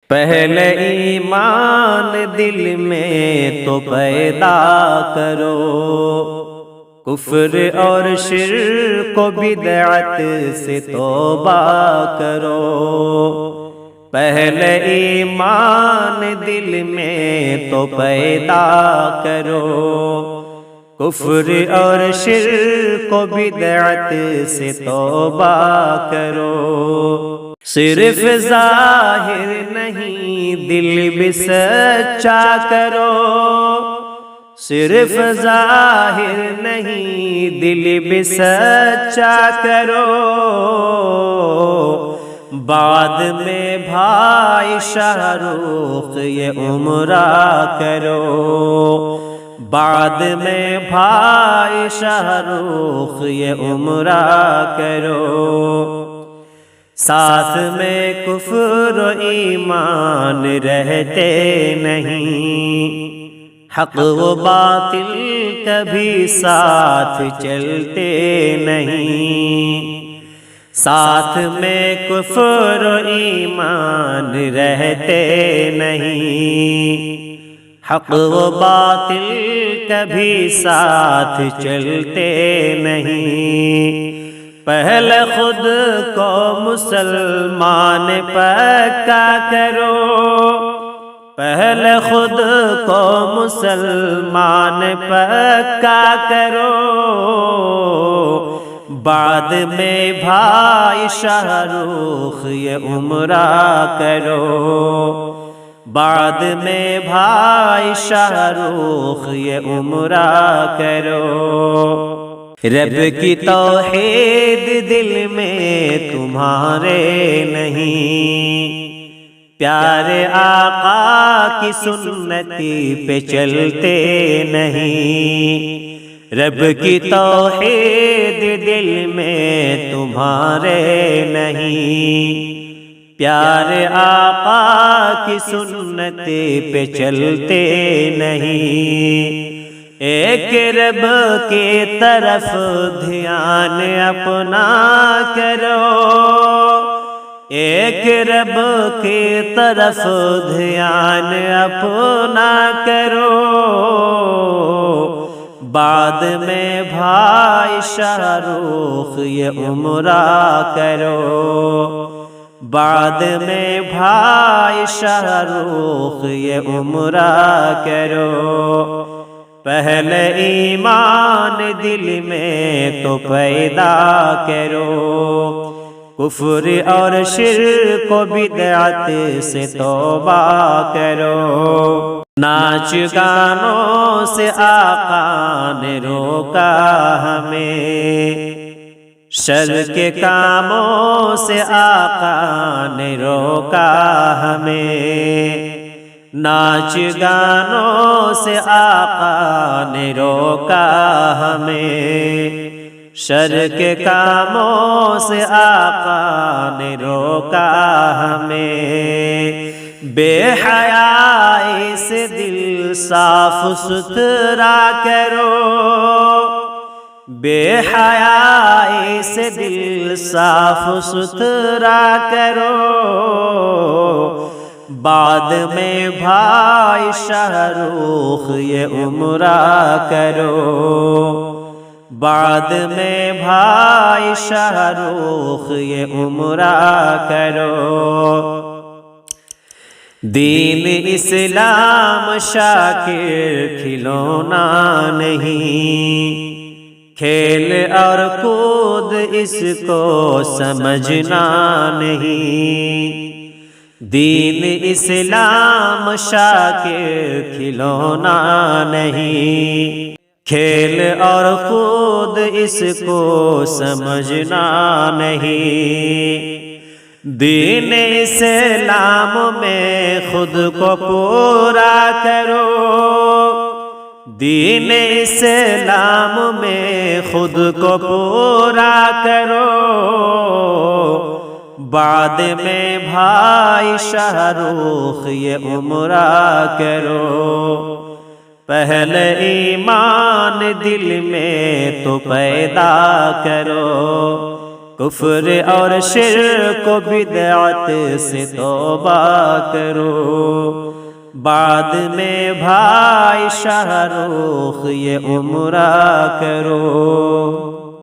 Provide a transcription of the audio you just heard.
پہلے ایمان دل میں تو پیدا کرو، کفر اور شرک و بدعت سے توبہ کرو۔ پہلے ایمان دل میں تو پیدا کرو، کفر اور شرک و بدعت سے توبہ کرو۔ صرف ظاہر نہیں دل بھی سچا کرو، صرف ظاہر نہیں دل بھی سچا کرو۔ بعد میں بھائی شاہ رخ یہ عمرہ کرو، بعد میں بھائی شاہ رخ یہ عمرہ کرو۔ ساتھ میں کفر و ایمان رہتے نہیں، حق و باطل کبھی ساتھ چلتے نہیں۔ ساتھ میں کفر و ایمان رہتے نہیں، حق و باطل کبھی ساتھ چلتے نہیں۔ پہلے خود کو مسلمان پکا کرو، پہلے خود کو مسلمان پکا کرو۔ بعد میں بھائی شاہ رخ یہ عمرہ کرو، بعد میں بھائی شاہ رخ یہ عمرہ کرو۔ رب کی توحید دل میں تمہارے نہیں، پیارے آقا کی سنتی پہ چلتے نہیں۔ رب کی توحید دل میں تمہارے نہیں، پیارے آقا کی سنتی پہ چلتے نہیں۔ ایک رب کی طرف دھیان اپنا کرو، ایک رب کی طرف دھیان اپنا کرو۔ بعد میں بھائی شاہ رخ یہ عمرہ کرو، بعد میں بھائی شاہ رخ یہ عمرہ کرو۔ پہلے ایمان دل میں تو پیدا کرو، کفر اور شرک و بدعت سے توبہ کرو۔ ناچ گانوں سے آقا نے روکا ہمیں، شر کے کاموں سے آقا نے روکا ہمیں۔ ناچ گانوں سے آقا نے روکا ہمیں، شر کے کاموں سے آقا نے روکا ہمیں۔ بے حیائی سے دل صاف ستھرا کرو، بے حیائی سے دل صاف ستھرا کرو۔ بعد میں بھائی شاہ رخ یہ عمرہ کرو، بعد میں بھائی شاہ رخ یہ عمرہ کرو۔ دین اسلام شاکر کھلونا نہیں، کھیل اور کود اس کو سمجھنا نہیں۔ دین اسلام شاکر کھلونا نہیں، کھیل اور خود اس کو سمجھنا نہیں۔ دین اسلام میں خود کو پورا کرو، دین اسلام میں خود کو پورا کرو۔ بعد میں بھائی شاہ رخ یہ عمرہ کرو، پہلے ایمان دل میں تو پیدا کرو، کفر اور شرک و بدعت سے توبہ کرو، بعد میں بھائی شاہ رخ یہ عمرہ کرو۔